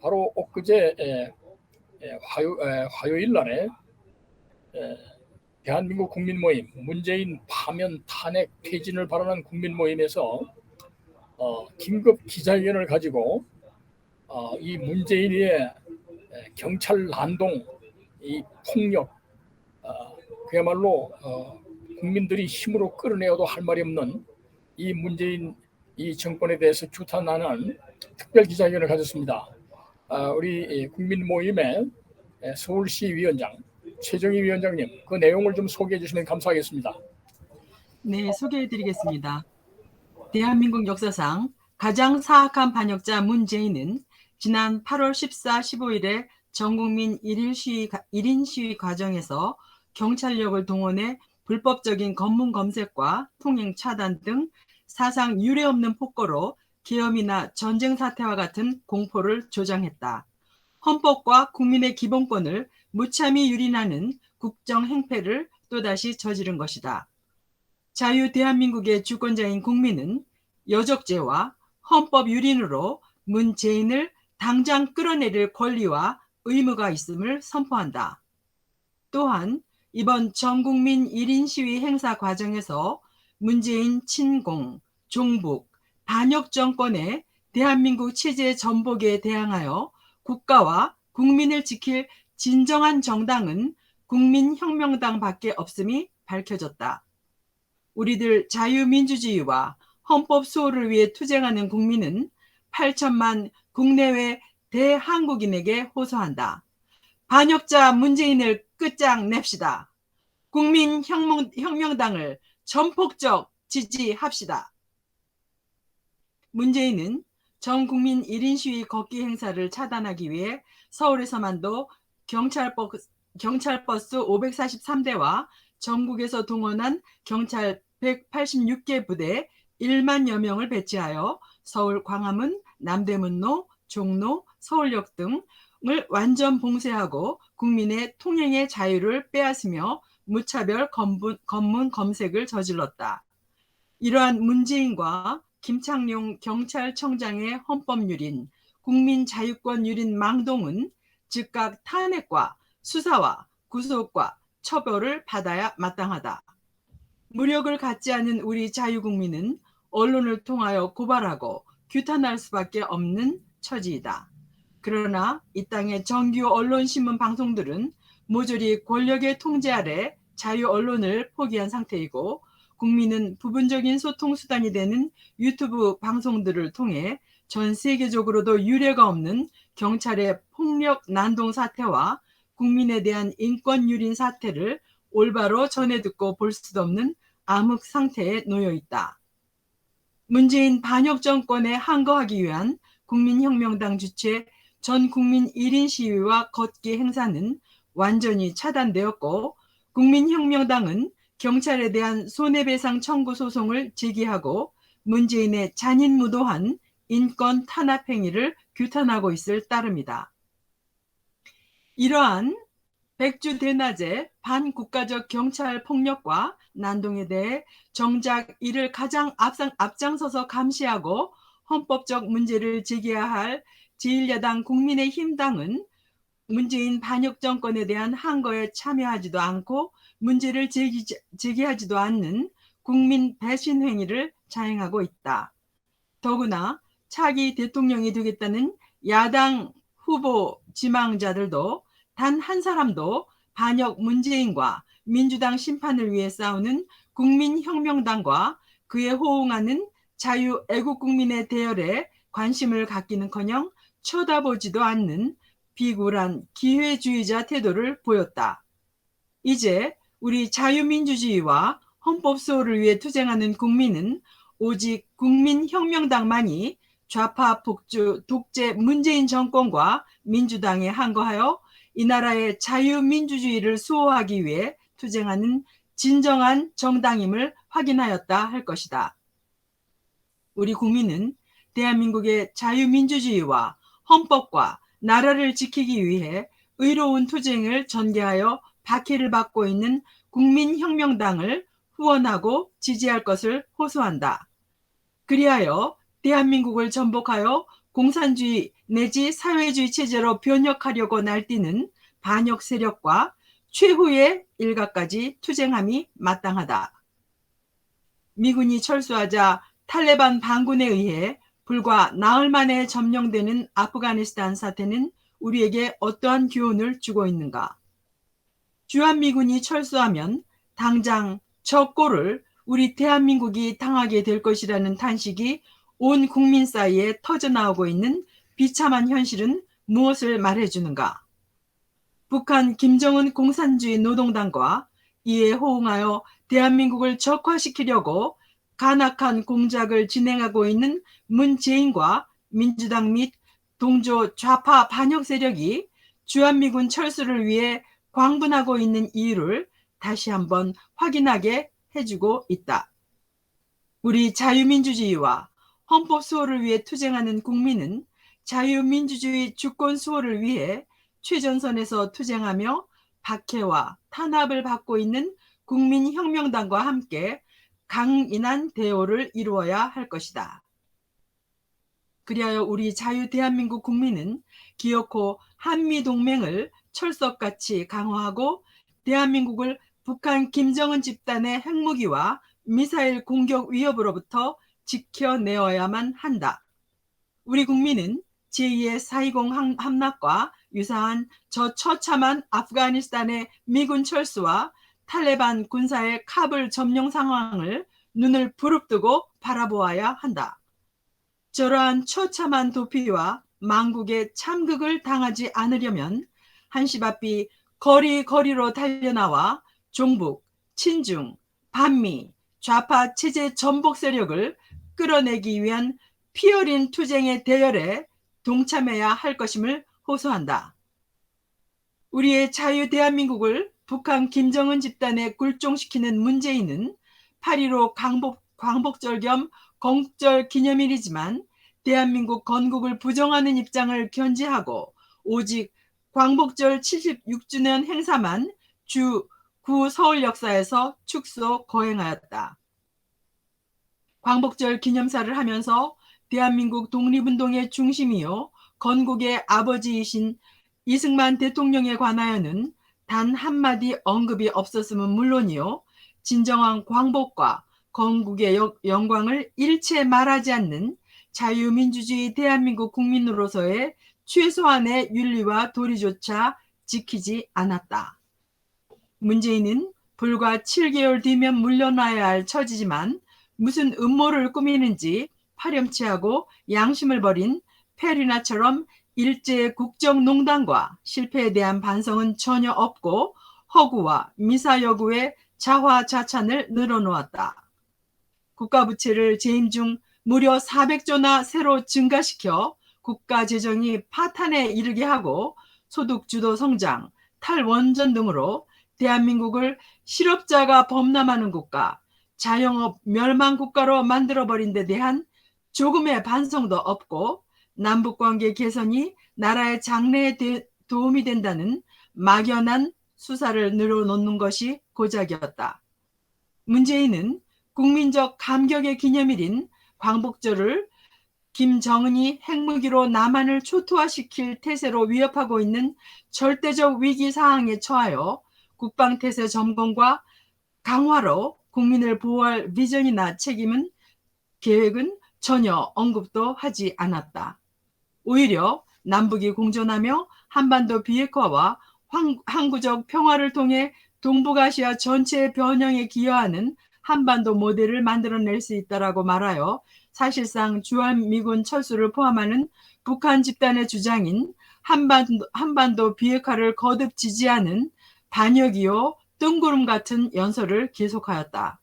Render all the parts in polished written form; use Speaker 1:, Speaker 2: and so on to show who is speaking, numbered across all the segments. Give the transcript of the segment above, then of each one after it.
Speaker 1: 바로 엊그제 화요일 날에 대한민국 국민 모임 문재인 파면 탄핵 퇴진을 발언한 국민 모임에서 긴급 기자회견을 가지고 이 문재인의 경찰 난동, 이 폭력, 그야말로 국민들이 힘으로 끌어내어도 할 말이 없는 이 문재인 이 정권에 대해서 규탄하는 특별 기자회견을 가졌습니다. 우리 국민 모임의 서울시 위원장 최정희 위원장님, 그 내용을 좀 소개해 주시면 감사하겠습니다.
Speaker 2: 네, 소개해 드리겠습니다. 대한민국 역사상 가장 사악한 반역자 문재인은 지난 8월 14, 15일에 전국민 1인 시위 과정에서 경찰력을 동원해 불법적인 검문 검색과 통행 차단 등 사상 유례없는 폭거로 계엄이나 전쟁 사태와 같은 공포를 조장했다. 헌법과 국민의 기본권을 무참히 유린하는 국정 행패를 또다시 저지른 것이다. 자유 대한민국의 주권자인 국민은 여적죄와 헌법 유린으로 문재인을 당장 끌어내릴 권리와 의무가 있음을 선포한다. 또한 이번 전국민 1인 시위 행사 과정에서 문재인 친공, 종북, 반역 정권의 대한민국 체제 전복에 대항하여 국가와 국민을 지킬 진정한 정당은 국민혁명당밖에 없음이 밝혀졌다. 우리들 자유민주주의와 헌법 수호를 위해 투쟁하는 국민은 8천만 국내외 대한국인에게 호소한다. 반역자 문재인을 끝장냅시다. 국민혁명당을 전폭적 지지합시다. 문재인은 전 국민 1인 시위 걷기 행사를 차단하기 위해 서울에서만도 경찰버스 543대와 전국에서 동원한 경찰 186개 부대 1만여 명을 배치하여 서울 광화문, 남대문로, 종로, 서울역 등을 완전 봉쇄하고 국민의 통행의 자유를 빼앗으며 무차별 검문 검색을 저질렀다. 이러한 문재인과 김창룡 경찰청장의 헌법유린, 국민자유권유린 망동은 즉각 탄핵과 수사와 구속과 처벌을 받아야 마땅하다. 무력을 갖지 않은 우리 자유국민은 언론을 통하여 고발하고 규탄할 수밖에 없는 처지이다. 그러나 이 땅의 정규 언론, 신문, 방송들은 모조리 권력의 통제 아래 자유 언론을 포기한 상태이고 국민은 부분적인 소통 수단이 되는 유튜브 방송들을 통해 전 세계적으로도 유례가 없는 경찰의 폭력 난동 사태와 국민에 대한 인권 유린 사태를 올바로 전해 듣고 볼 수도 없는 암흑 상태에 놓여 있다. 문재인 반역 정권에 항거하기 위한 국민혁명당 주최 전 국민 1인 시위와 걷기 행사는 완전히 차단되었고 국민혁명당은 경찰에 대한 손해배상 청구 소송을 제기하고 문재인의 잔인무도한 인권 탄압 행위를 규탄하고 있을 따름이다. 이러한 백주 대낮에 반국가적 경찰 폭력과 난동에 대해 정작 이를 가장 앞장서서 감시하고 헌법적 문제를 제기해야 할 제1야당 국민의힘당은 문재인 반역 정권에 대한 항거에 참여하지도 않고 문제를 제기하지도 않는 국민 배신 행위를 자행하고 있다. 더구나 차기 대통령이 되겠다는 야당 후보 지망자들도 단 한 사람도 반역 문재인과 민주당 심판을 위해 싸우는 국민혁명당과 그에 호응하는 자유애국국민의 대열에 관심을 갖기는커녕 쳐다보지도 않는 비굴한 기회주의자 태도를 보였다. 이제 우리 자유민주주의와 헌법 수호를 위해 투쟁하는 국민은 오직 국민혁명당만이 좌파 폭주 독재 문재인 정권과 민주당에 항거하여 이 나라의 자유민주주의를 수호하기 위해 투쟁하는 진정한 정당임을 확인하였다 할 것이다. 우리 국민은 대한민국의 자유민주주의와 헌법과 나라를 지키기 위해 의로운 투쟁을 전개하여 박해를 받고 있는 국민혁명당을 후원하고 지지할 것을 호소한다. 그리하여 대한민국을 전복하여 공산주의 내지 사회주의 체제로 변혁하려고 날뛰는 반역 세력과 최후의 일가까지 투쟁함이 마땅하다. 미군이 철수하자 탈레반 반군에 의해 불과 나흘 만에 점령되는 아프가니스탄 사태는 우리에게 어떠한 교훈을 주고 있는가? 주한미군이 철수하면 당장 저 꼴을 우리 대한민국이 당하게 될 것이라는 탄식이 온 국민 사이에 터져나오고 있는 비참한 현실은 무엇을 말해주는가? 북한 김정은 공산주의 노동당과 이에 호응하여 대한민국을 적화시키려고 간악한 공작을 진행하고 있는 문재인과 민주당 및 동조 좌파 반역 세력이 주한미군 철수를 위해 광분하고 있는 이유를 다시 한번 확인하게 해주고 있다. 우리 자유민주주의와 헌법 수호를 위해 투쟁하는 국민은 자유민주주의 주권 수호를 위해 최전선에서 투쟁하며 박해와 탄압을 받고 있는 국민혁명당과 함께 강인한 대오를 이루어야 할 것이다. 그리하여 우리 자유 대한민국 국민은 기어코 한미동맹을 철석같이 강화하고 대한민국을 북한 김정은 집단의 핵무기와 미사일 공격 위협으로부터 지켜내어야만 한다. 우리 국민은 제2의 4.20 함락과 유사한 저 처참한 아프가니스탄의 미군 철수와 탈레반 군사의 카불 점령 상황을 눈을 부릅뜨고 바라보아야 한다. 저러한 처참한 도피와 망국의 참극을 당하지 않으려면 한시바삐 거리거리로 달려나와 종북, 친중, 반미, 좌파 체제 전복 세력을 끌어내기 위한 피어린 투쟁의 대열에 동참해야 할 것임을 호소한다. 우리의 자유 대한민국을 북한 김정은 집단에 굴종시키는 문재인은 8.15 광복절 겸 건국절 기념일이지만 대한민국 건국을 부정하는 입장을 견지하고 오직 광복절 76주년 행사만 주 9 서울 역사에서 축소 거행하였다. 광복절 기념사를 하면서 대한민국 독립운동의 중심이요 건국의 아버지이신 이승만 대통령에 관하여는 단 한마디 언급이 없었음은 물론이요 진정한 광복과 건국의 영광을 일체 말하지 않는 자유민주주의 대한민국 국민으로서의 최소한의 윤리와 도리조차 지키지 않았다. 문재인은 불과 7개월 뒤면 물러나야 할 처지지만 무슨 음모를 꾸미는지 파렴치하고 양심을 버린 페리나처럼 일제의 국정농단과 실패에 대한 반성은 전혀 없고 허구와 미사여구의 자화자찬을 늘어놓았다. 국가부채를 재임 중 무려 400조나 새로 증가시켜 국가재정이 파탄에 이르게 하고 소득주도 성장, 탈원전 등으로 대한민국을 실업자가 범람하는 국가, 자영업 멸망 국가로 만들어버린 데 대한 조금의 반성도 없고 남북관계 개선이 나라의 장래에 도움이 된다는 막연한 수사를 늘어놓는 것이 고작이었다. 문재인은 국민적 감격의 기념일인 광복절을 김정은이 핵무기로 남한을 초토화시킬 태세로 위협하고 있는 절대적 위기 상황에 처하여 국방태세 점검과 강화로 국민을 보호할 비전이나 책임은 계획은 전혀 언급도 하지 않았다. 오히려 남북이 공존하며 한반도 비핵화와 항구적 평화를 통해 동북아시아 전체의 변형에 기여하는 한반도 모델을 만들어낼 수 있다라고 말하여 사실상 주한미군 철수를 포함하는 북한 집단의 주장인 한반도 비핵화를 거듭 지지하는 반역이요 뜬구름 같은 연설을 계속하였다.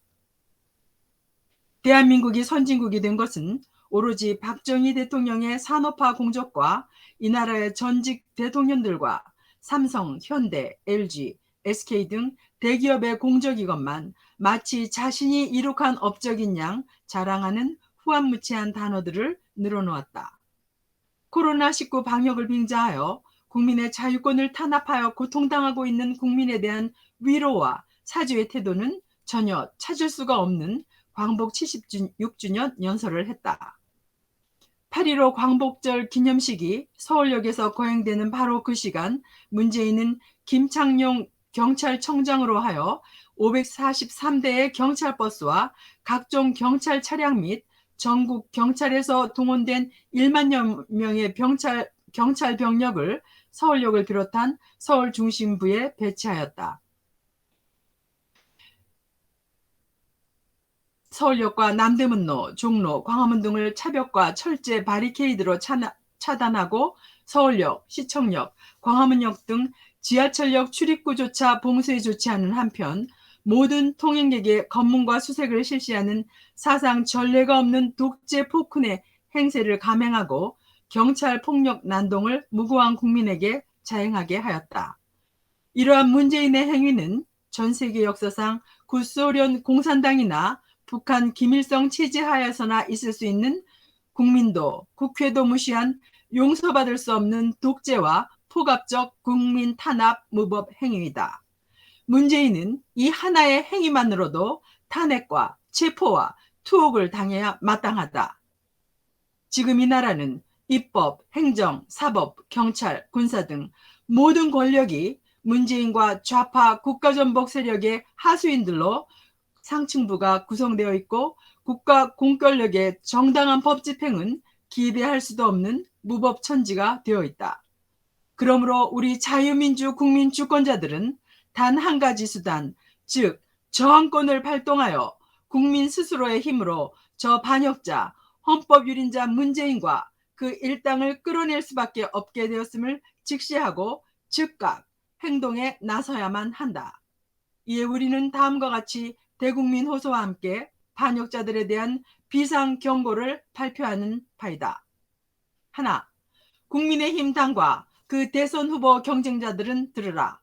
Speaker 2: 대한민국이 선진국이 된 것은 오로지 박정희 대통령의 산업화 공적과 이 나라의 전직 대통령들과 삼성, 현대, LG, SK 등 대기업의 공적이건만 마치 자신이 이룩한 업적인 양 자랑하는 후안무치한 단어들을 늘어놓았다. 코로나19 방역을 빙자하여 국민의 자유권을 탄압하여 고통당하고 있는 국민에 대한 위로와 사죄의 태도는 전혀 찾을 수가 없는 광복 76주년 연설을 했다. 8.15 광복절 기념식이 서울역에서 거행되는 바로 그 시간 문재인은 김창룡 경찰청장으로 하여 543대의 경찰버스와 각종 경찰 차량 및 전국 경찰에서 동원된 1만여 명의 경찰 병력을 서울역을 비롯한 서울 중심부에 배치하였다. 서울역과 남대문로, 종로, 광화문 등을 차벽과 철제 바리케이드로 차단하고 서울역, 시청역, 광화문역 등 지하철역 출입구조차 봉쇄 조치하는 한편 모든 통행객의 검문과 수색을 실시하는 사상 전례가 없는 독재 폭군의 행세를 감행하고 경찰 폭력 난동을 무고한 국민에게 자행하게 하였다. 이러한 문재인의 행위는 전 세계 역사상 구소련 공산당이나 북한 김일성 체제 하에서나 있을 수 있는 국민도 국회도 무시한 용서받을 수 없는 독재와 포갑적 국민 탄압 무법 행위이다. 문재인은 이 하나의 행위만으로도 탄핵과 체포와 투옥을 당해야 마땅하다. 지금 이 나라는 입법, 행정, 사법, 경찰, 군사 등 모든 권력이 문재인과 좌파 국가전복 세력의 하수인들로 상층부가 구성되어 있고 국가 공권력의 정당한 법 집행은 기대할 수도 없는 무법천지가 되어 있다. 그러므로 우리 자유민주 국민 주권자들은 단 한 가지 수단, 즉 저항권을 발동하여 국민 스스로의 힘으로 저 반역자, 헌법유린자 문재인과 그 일당을 끌어낼 수밖에 없게 되었음을 직시하고 즉각 행동에 나서야만 한다. 이에 우리는 다음과 같이 대국민 호소와 함께 반역자들에 대한 비상경고를 발표하는 바이다. 하나, 국민의힘 당과 그 대선 후보 경쟁자들은 들으라.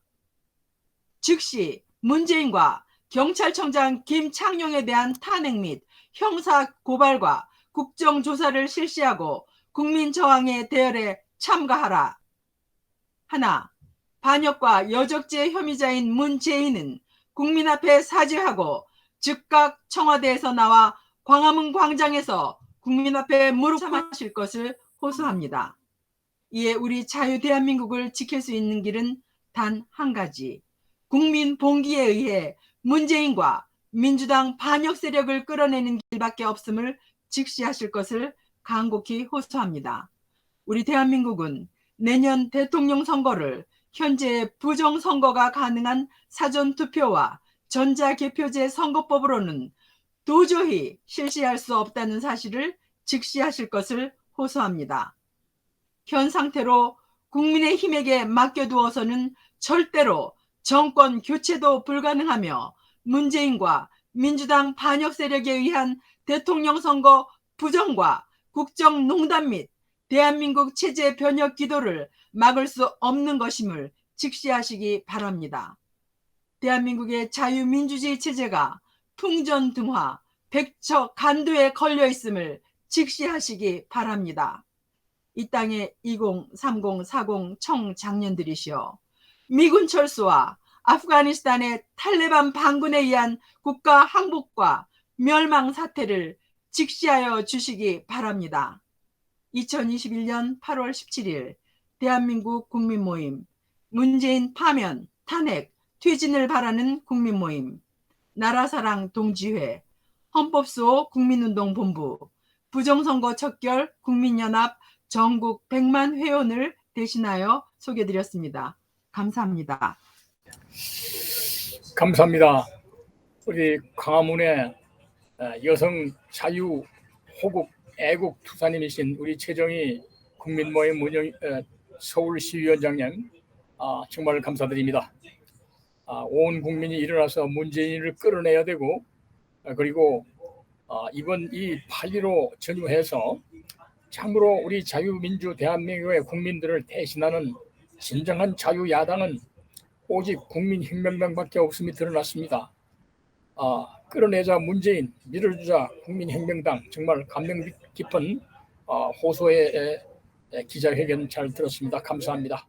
Speaker 2: 즉시 문재인과 경찰청장 김창룡에 대한 탄핵 및 형사 고발과 국정조사를 실시하고 국민 저항의 대열에 참가하라. 하나, 반역과 여적죄 혐의자인 문재인은 국민 앞에 사죄하고 즉각 청와대에서 나와 광화문 광장에서 국민 앞에 무릎 참으실 것을 호소합니다. 이에 우리 자유 대한민국을 지킬 수 있는 길은 단 한 가지, 국민 봉기에 의해 문재인과 민주당 반역 세력을 끌어내는 길밖에 없음을 직시하실 것을 간곡히 호소합니다. 우리 대한민국은 내년 대통령 선거를 현재 부정선거가 가능한 사전투표와 전자개표제 선거법으로는 도저히 실시할 수 없다는 사실을 직시하실 것을 호소합니다. 현 상태로 국민의힘에게 맡겨두어서는 절대로 정권 교체도 불가능하며 문재인과 민주당 반역 세력에 의한 대통령 선거 부정과 국정농단 및 대한민국 체제 변혁 기도를 막을 수 없는 것임을 직시하시기 바랍니다. 대한민국의 자유민주주의 체제가 풍전등화, 백척 간두에 걸려 있음을 직시하시기 바랍니다. 이 땅의 20, 30, 40 청장년들이시여, 미군 철수와 아프가니스탄의 탈레반 반군에 의한 국가 항복과 멸망 사태를 직시하여 주시기 바랍니다. 2021년 8월 17일 대한민국 국민모임 문재인 파면, 탄핵, 퇴진을 바라는 국민모임 나라사랑 동지회 헌법수호 국민운동본부 부정선거 척결 국민연합 전국 100만 회원을 대신하여 소개드렸습니다. 감사합니다.
Speaker 1: 감사합니다. 우리 광화문의 여성 자유 호국 애국 투사님이신 우리 최정희 국민모임 서울시위원장님, 정말 감사드립니다. 온 국민이 일어나서 문재인을 끌어내야 되고, 그리고 이번 이 8.15 전후해서 참으로 우리 자유민주 대한민국의 국민들을 대신하는 진정한 자유야당은 오직 국민혁명당밖에 없음이 드러났습니다. 끌어내자 문재인, 밀어주자 국민혁명당, 정말 감명 깊은 호소의 기자회견 잘 들었습니다. 감사합니다.